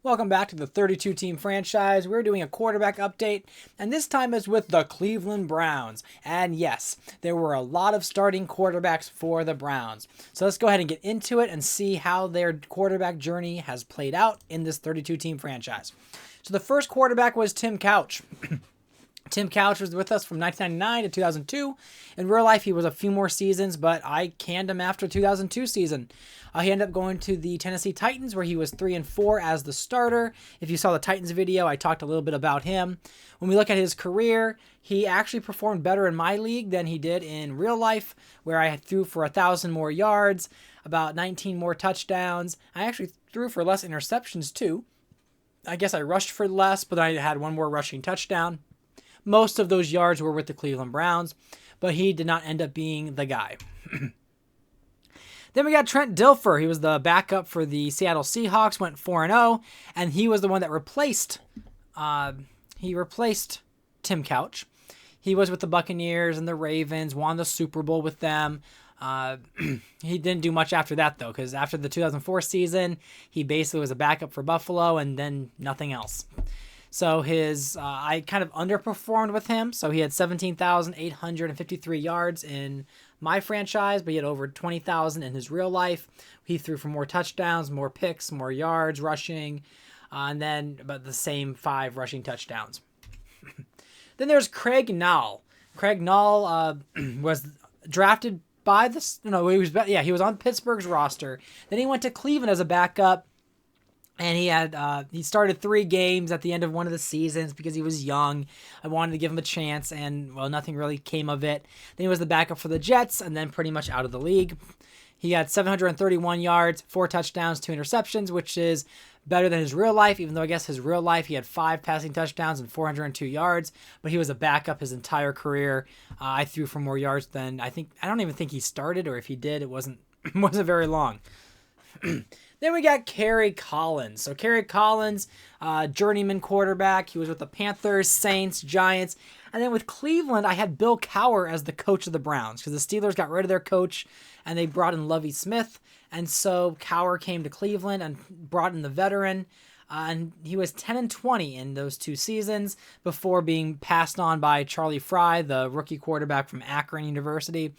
Welcome back to the 32-team franchise. We're doing a quarterback update, and this time is with the Cleveland Browns. And yes, there were a lot of starting quarterbacks for the Browns. So let's go ahead and get into it and see how their quarterback journey has played out in this 32-team franchise. So the first quarterback was Tim Couch. Tim Couch was with us from 1999 to 2002. In real life, he was a few more seasons, but I canned him after 2002 season. He ended up going to the Tennessee Titans, where he was 3-4 as the starter. If you saw the Titans video, I talked a little bit about him. When we look at his career, he actually performed better in my league than he did in real life, where I threw for 1,000 more yards, about 19 more touchdowns. I actually threw for less interceptions, too. I guess I rushed for less, but I had one more rushing touchdown. Most of those yards were with the Cleveland Browns, but he did not end up being the guy. Then we got Trent Dilfer. He was the backup for the Seattle Seahawks, went 4-0, and he was the one that replaced Tim Couch. He was with the Buccaneers and the Ravens, won the Super Bowl with them. He didn't do much after that, though, because after the 2004 season, he basically was a backup for Buffalo and then nothing else. So I kind of underperformed with him. So he had 17,853 yards in my franchise, but he had over 20,000 in his real life. He threw for more touchdowns, more picks, more yards rushing, and then about the same 5 rushing touchdowns. Then there's Craig Nall. Craig Nall was drafted by he was on Pittsburgh's roster. Then he went to Cleveland as a backup. And he started 3 games at the end of one of the seasons because he was young. I wanted to give him a chance, and, well, nothing really came of it. Then he was the backup for the Jets, and then pretty much out of the league. He had 731 yards, 4 touchdowns, 2 interceptions, which is better than his real life, even though I guess his real life he had 5 passing touchdowns and 402 yards. But he was a backup his entire career. I threw for more yards than I don't even think he started, or if he did, it wasn't very long. Then we got Kerry Collins. So Kerry Collins, journeyman quarterback. He was with the Panthers, Saints, Giants. And then with Cleveland, I had Bill Cowher as the coach of the Browns because the Steelers got rid of their coach and they brought in Lovie Smith. And so Cowher came to Cleveland and brought in the veteran. And he was 10-20 in those 2 seasons before being passed on by Charlie Fry, the rookie quarterback from Akron University.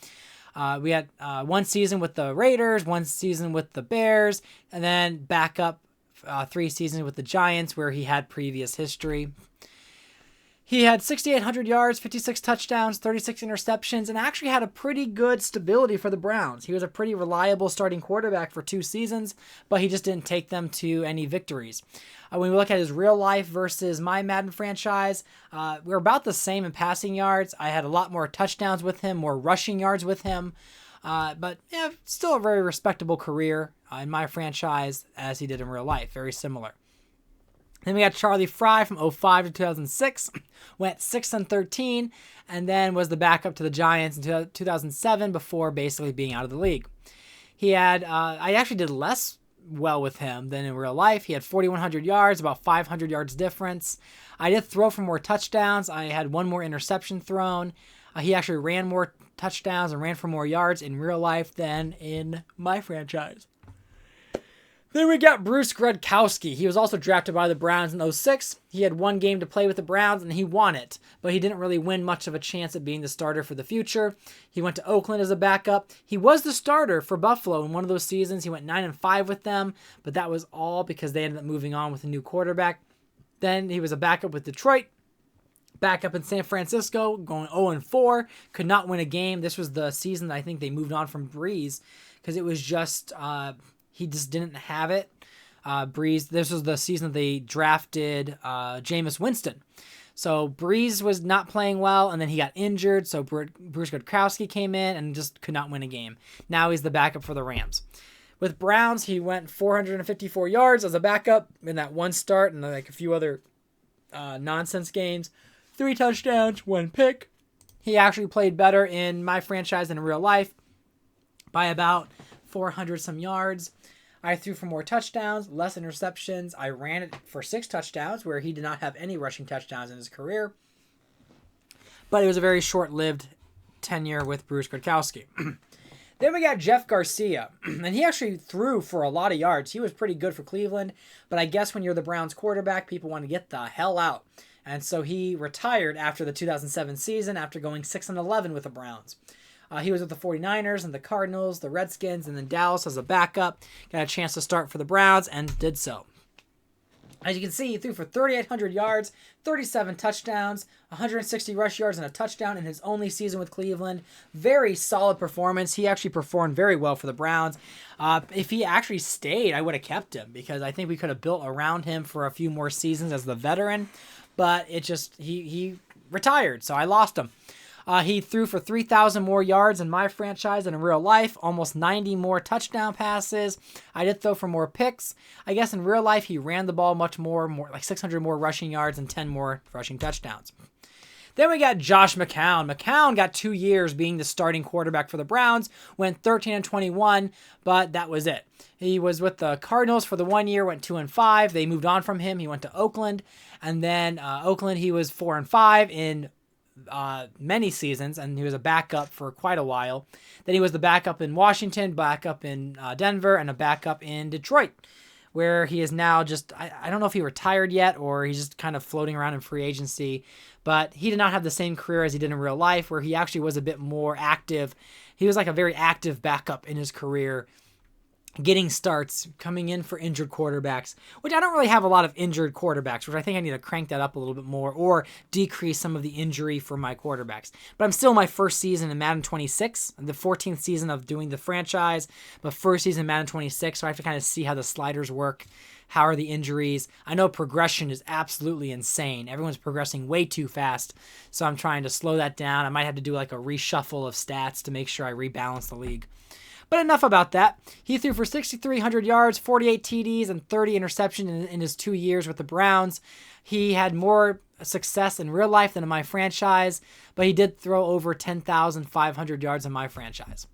We had 1 season with the Raiders, 1 season with the Bears, and then back up 3 seasons with the Giants where he had previous history. He had 6,800 yards, 56 touchdowns, 36 interceptions, and actually had a pretty good stability for the Browns. He was a pretty reliable starting quarterback for 2 seasons, but he just didn't take them to any victories. When we look at his real life versus my Madden franchise, we're about the same in passing yards. I had a lot more touchdowns with him, more rushing yards with him, but yeah, still a very respectable career in my franchise as he did in real life. Very similar. Then we got Charlie Fry from 2005 to 2006, went 6-13, and then was the backup to the Giants in 2007 before basically being out of the league. He had, I actually did less well with him than in real life. He had 4,100 yards, about 500 yards difference. I did throw for more touchdowns. I had 1 more interception thrown. He actually ran more touchdowns and ran for more yards in real life than in my franchise. Then we got Bruce Grodkowski. He was also drafted by the Browns in 2006. He had 1 game to play with the Browns, and he won it. But he didn't really win much of a chance at being the starter for the future. He went to Oakland as a backup. He was the starter for Buffalo in one of those seasons. He went 9-5 with them, but that was all because they ended up moving on with a new quarterback. Then he was a backup with Detroit. Backup in San Francisco, going 0-4. Could not win a game. This was the season that I think they moved on from Breeze because it was just... he just didn't have it. Breeze, this was the season they drafted Jameis Winston. So Breeze was not playing well, and then he got injured, so Bruce Grodkowski came in and just could not win a game. Now he's the backup for the Rams. With Browns, he went 454 yards as a backup in that 1 start and like a few other nonsense games. 3 touchdowns, 1 pick. He actually played better in my franchise than in real life by about 400 some yards. I threw for more touchdowns, less interceptions. I ran it for 6 touchdowns where he did not have any rushing touchdowns in his career. But it was a very short-lived tenure with Bruce Grodkowski. Then we got Jeff Garcia, and he actually threw for a lot of yards. He was pretty good for Cleveland, but I guess when you're the Browns quarterback, people want to get the hell out. And so he retired after the 2007 season after going 6-11 with the Browns. He was with the 49ers and the Cardinals, the Redskins, and then Dallas as a backup. Got a chance to start for the Browns and did so. As you can see, he threw for 3,800 yards, 37 touchdowns, 160 rush yards, and a touchdown in his only season with Cleveland. Very solid performance. He actually performed very well for the Browns. If he actually stayed, I would have kept him because I think we could have built around him for a few more seasons as the veteran. But it just, he retired, so I lost him. He threw for 3,000 more yards in my franchise than in real life, almost 90 more touchdown passes. I did throw for more picks. I guess in real life, he ran the ball much more like 600 more rushing yards and 10 more rushing touchdowns. Then we got Josh McCown. McCown got 2 years being the starting quarterback for the Browns, went 13-21, but that was it. He was with the Cardinals for the 1 year, went 2-5. They moved on from him. He went to Oakland, and then Oakland, he was 4-5 in many seasons, and he was a backup for quite a while. Then he was the backup in Washington, backup in Denver, and a backup in Detroit, where he is now just, I don't know if he retired yet or he's just kind of floating around in free agency, but he did not have the same career as he did in real life, where he actually was a bit more active. He was like a very active backup in his career, getting starts, coming in for injured quarterbacks, which I don't really have a lot of injured quarterbacks, which I think I need to crank that up a little bit more or decrease some of the injury for my quarterbacks. But I'm still in my first season in Madden 26, the 14th season of doing the franchise, but first season in Madden 26, so I have to kind of see how the sliders work. How are the injuries? I know progression is absolutely insane. Everyone's progressing way too fast, so I'm trying to slow that down. I might have to do like a reshuffle of stats to make sure I rebalance the league. But enough about that. He threw for 6,300 yards, 48 TDs, and 30 interceptions in his 2 years with the Browns. He had more success in real life than in my franchise, but he did throw over 10,500 yards in my franchise.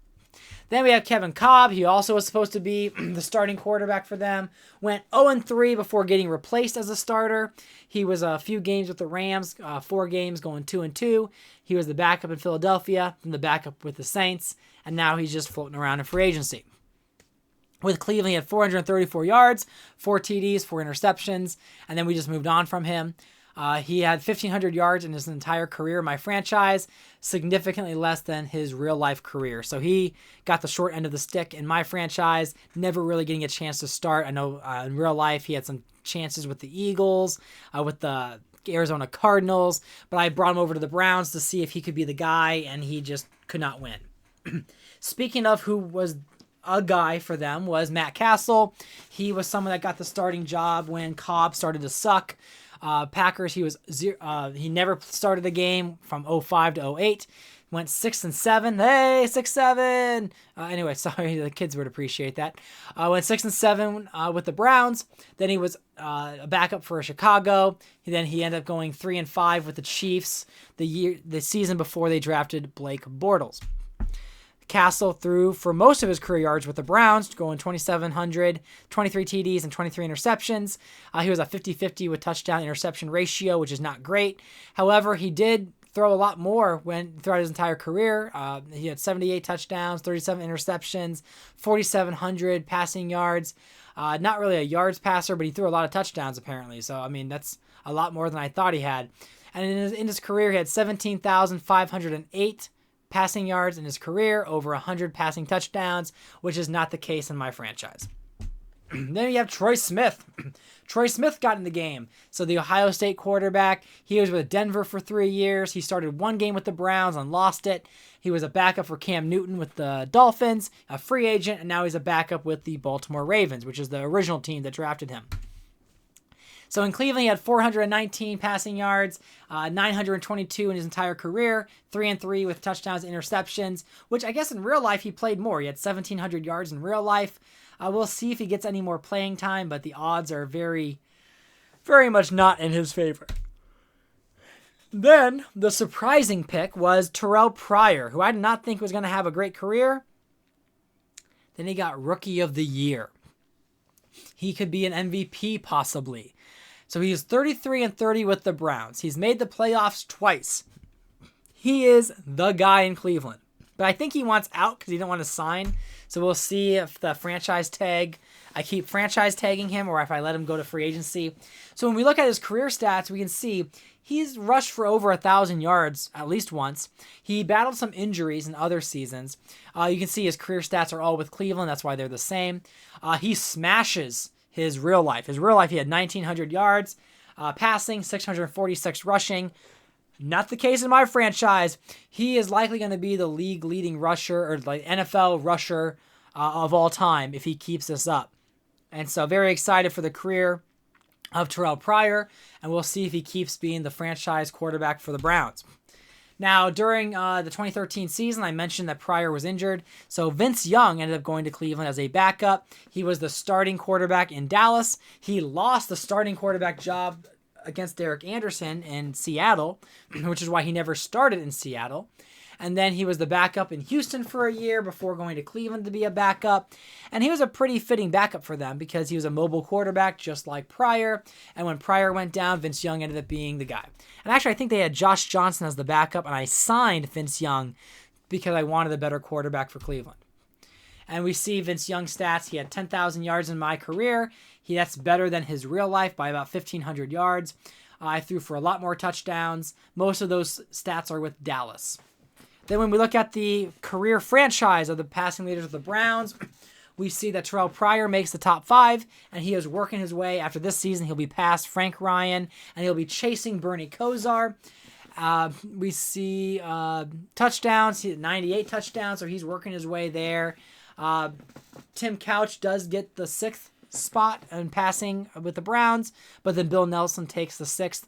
Then we have Kevin Kolb. He also was supposed to be the starting quarterback for them. Went 0-3 before getting replaced as a starter. He was a few games with the Rams, 4 games going 2-2. He was the backup in Philadelphia, then the backup with the Saints, and now he's just floating around in free agency. With Cleveland, he had 434 yards, 4 TDs, 4 interceptions, and then we just moved on from him. He had 1,500 yards in his entire career in my franchise, significantly less than his real-life career. So he got the short end of the stick in my franchise, never really getting a chance to start. I know in real life he had some chances with the Eagles, with the Arizona Cardinals, but I brought him over to the Browns to see if he could be the guy, and he just could not win. Speaking of who was a guy for them was Matt Castle. He was someone that got the starting job when Cobb started to suck. Packers, he never started a game from 05 to 08. Went 6-7. Hey, 6-7. Anyway, sorry, the kids would appreciate that. Went 6-7 with the Browns. Then he was a backup for Chicago. Then he ended up going 3-5 with the Chiefs the season before they drafted Blake Bortles. Castle threw for most of his career yards with the Browns, going 2,700, 23 TDs, and 23 interceptions. He was a 50-50 with touchdown-interception ratio, which is not great. However, he did throw a lot more throughout his entire career. He had 78 touchdowns, 37 interceptions, 4,700 passing yards. Not really a yards passer, but he threw a lot of touchdowns, apparently. So, I mean, that's a lot more than I thought he had. And in his career, he had 17,508 passing yards in his career, over 100 passing touchdowns, which is not the case in my franchise. Then you have Troy Smith. Troy Smith got in the game. So the Ohio State quarterback, he was with Denver for 3 years. He started 1 game with the Browns and lost it. He was a backup for Cam Newton with the Dolphins, a free agent, and now he's a backup with the Baltimore Ravens, which is the original team that drafted him. So in Cleveland, he had 419 passing yards, 922 in his entire career, 3-3 with touchdowns and interceptions, which I guess in real life he played more. He had 1,700 yards in real life. We'll see if he gets any more playing time, but the odds are very, very much not in his favor. Then the surprising pick was Terrell Pryor, who I did not think was going to have a great career. Then he got Rookie of the Year. He could be an MVP possibly. So he's 33-30 with the Browns. He's made the playoffs twice. He is the guy in Cleveland. But I think he wants out because he didn't want to sign. So we'll see if the franchise tag, I keep franchise tagging him, or if I let him go to free agency. So when we look at his career stats, we can see he's rushed for over 1,000 yards at least once. He battled some injuries in other seasons. You can see his career stats are all with Cleveland. That's why they're the same. He smashes his real life. His real life, he had 1,900 yards passing, 646 rushing. Not the case in my franchise. He is likely going to be the league leading rusher, or like NFL rusher of all time if he keeps this up. And so very excited for the career of Terrell Pryor, and we'll see if he keeps being the franchise quarterback for the Browns. Now, during the 2013 season, I mentioned that Pryor was injured, so Vince Young ended up going to Cleveland as a backup. He was the starting quarterback in Dallas. He lost the starting quarterback job against Derek Anderson in Seattle, which is why he never started in Seattle. And then he was the backup in Houston for a year before going to Cleveland to be a backup. And he was a pretty fitting backup for them because he was a mobile quarterback just like Pryor. And when Pryor went down, Vince Young ended up being the guy. And actually, I think they had Josh Johnson as the backup, and I signed Vince Young because I wanted a better quarterback for Cleveland. And we see Vince Young's stats. He had 10,000 yards in my career. That's better than his real life by about 1,500 yards. I threw for a lot more touchdowns. Most of those stats are with Dallas. Then when we look at the career franchise of the passing leaders of the Browns, we see that Terrell Pryor makes the top 5, and he is working his way. After this season, he'll be past Frank Ryan, and he'll be chasing Bernie Kosar. We see touchdowns. He had 98 touchdowns, so he's working his way there. Tim Couch does get the 6th spot in passing with the Browns, but then Bill Nelson takes the 6th.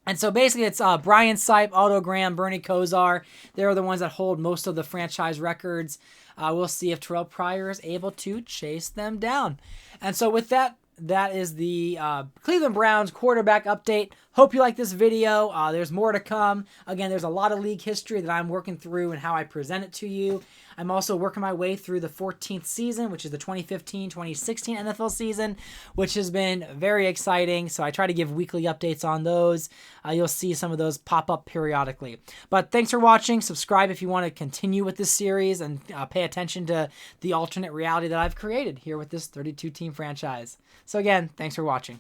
And so basically it's Brian Sipe, Otto Graham, Bernie Kosar. They're the ones that hold most of the franchise records. We'll see if Terrell Pryor is able to chase them down. And so with that, that is the Cleveland Browns quarterback update. Hope you like this video. There's more to come. Again, there's a lot of league history that I'm working through and how I present it to you. I'm also working my way through the 14th season, which is the 2015-2016 NFL season, which has been very exciting. So I try to give weekly updates on those. You'll see some of those pop up periodically. But thanks for watching. Subscribe if you want to continue with this series and pay attention to the alternate reality that I've created here with this 32-team franchise. So again, thanks for watching.